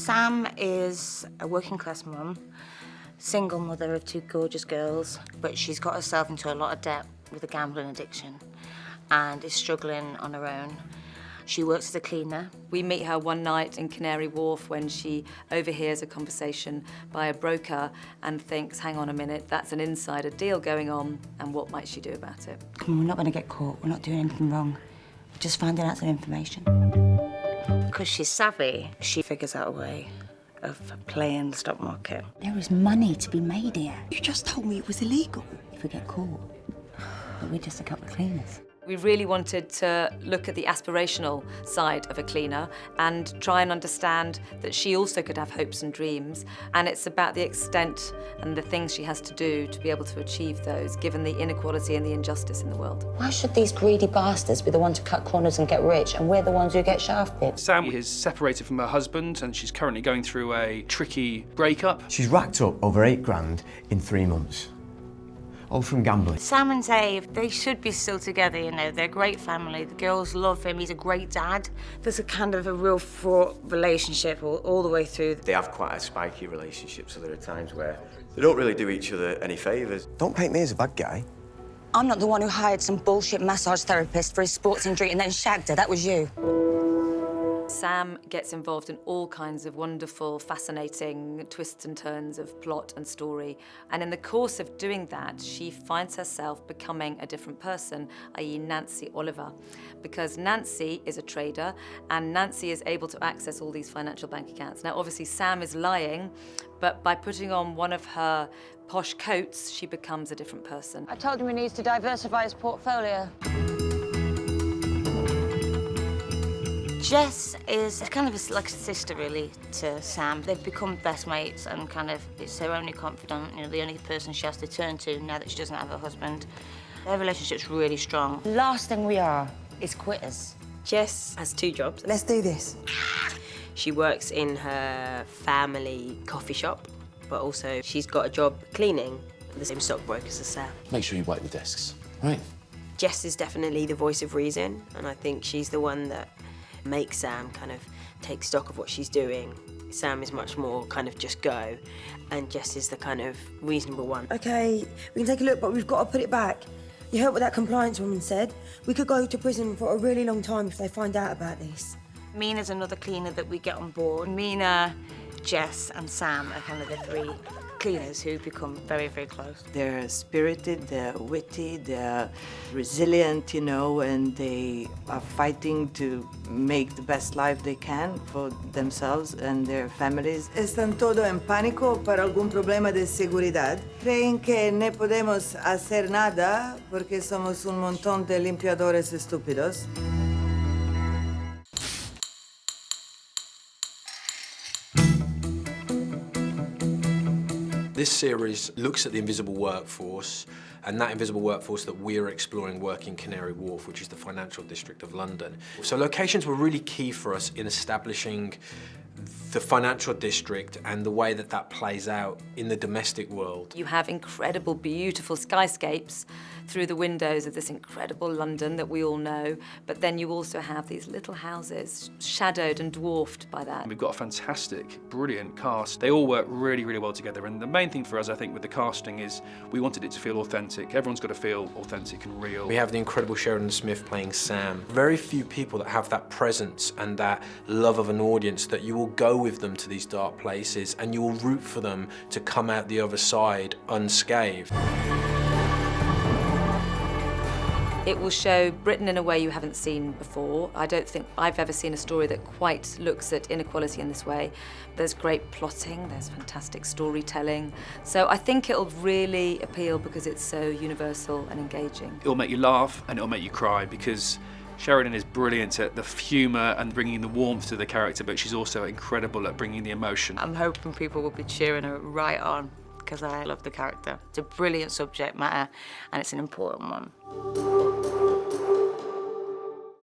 Sam is a working class mum, single mother of 2 gorgeous girls, but she's got herself into a lot of debt with a gambling addiction and is struggling on her own. She works as a cleaner. We meet her one night in Canary Wharf when she overhears a conversation by a broker and thinks, hang on a minute, that's an insider deal going on, and what might she do about it? Come on, we're not going to get caught. We're not doing anything wrong. We're just finding out some information. Because she's savvy, she figures out a way of playing the stock market. There is money to be made here. You just told me it was illegal. If we get caught, but we're just a couple of cleaners. We really wanted to look at the aspirational side of a cleaner and try and understand that she also could have hopes and dreams, and it's about the extent and the things she has to do to be able to achieve those, given the inequality and the injustice in the world. Why should these greedy bastards be the ones to cut corners and get rich, and we're the ones who get shafted? Sam is separated from her husband and she's currently going through a tricky breakup. She's racked up over 8 grand in 3 months. All from gambling. Sam and Dave, they should be still together, you know. They're a great family. The girls love him. He's a great dad. There's a kind of a real fraught relationship all the way through. They have quite a spiky relationship, so there are times where they don't really do each other any favours. Don't paint me as a bad guy. I'm not the one who hired some bullshit massage therapist for his sports injury and then shagged her. That was you. Sam gets involved in all kinds of wonderful, fascinating twists and turns of plot and story. And in the course of doing that, she finds herself becoming a different person, i.e. Nancy Oliver. Because Nancy is a trader and Nancy is able to access all these financial bank accounts. Now, obviously, Sam is lying, but by putting on one of her posh coats, she becomes a different person. I told him he needs to diversify his portfolio. Jess is kind of like a sister, really, to Sam. They've become best mates and kind of, it's her only confidant, you know, the only person she has to turn to now that she doesn't have a husband. Their relationship's really strong. The last thing we are is quitters. Jess has 2 jobs. Let's do this. She works in her family coffee shop, but also she's got a job cleaning the same stockbrokers as Sam. Make sure you wipe the desks, right? Jess is definitely the voice of reason, and I think she's the one that makes Sam kind of take stock of what she's doing. Sam is much more kind of just go, and Jess is the kind of reasonable one. OK, we can take a look, but we've got to put it back. You heard what that compliance woman said? We could go to prison for a really long time if they find out about this. Mina's another cleaner that we get on board. Mina, Jess and Sam are kind of the 3 cleaners who become very, very close. They're spirited, they're witty, they're resilient, you know, and they are fighting to make the best life they can for themselves and their families. Están todo en pánico por algún problema de seguridad. Creen que no podemos hacer nada porque somos un montón de limpiadores estúpidos. This series looks at the invisible workforce, and that invisible workforce that we're exploring work in Canary Wharf, which is the financial district of London. So locations were really key for us in establishing the financial district and the way that that plays out in the domestic world. You have incredible, beautiful skyscapes through the windows of this incredible London that we all know, but then you also have these little houses shadowed and dwarfed by that. We've got a fantastic, brilliant cast. They all work really, really well together, and the main thing for us, I think, with the casting is we wanted it to feel authentic. Everyone's got to feel authentic and real. We have the incredible Sheridan Smith playing Sam. Very few people that have that presence and that love of an audience that you will go with them to these dark places and you will root for them to come out the other side unscathed. It will show Britain in a way you haven't seen before. I don't think I've ever seen a story that quite looks at inequality in this way. There's great plotting, there's fantastic storytelling. So I think it'll really appeal because it's so universal and engaging. It'll make you laugh and it'll make you cry because Sheridan is brilliant at the humour and bringing the warmth to the character, but she's also incredible at bringing the emotion. I'm hoping people will be cheering her right on because I love the character. It's a brilliant subject matter and it's an important one.